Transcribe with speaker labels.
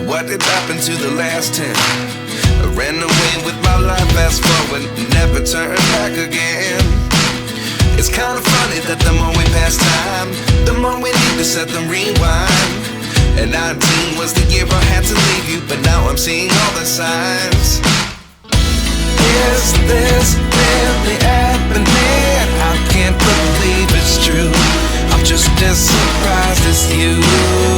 Speaker 1: What did happen to the last 10? I ran away with my life, fast forward, never turn back again. It's kind of funny that the more we pass time, the more we need to set them rewind. And 19 was the year I had to leave you, but now I'm seeing all the signs. Is this really happening? I can't believe it's true. I'm just as surprised as you.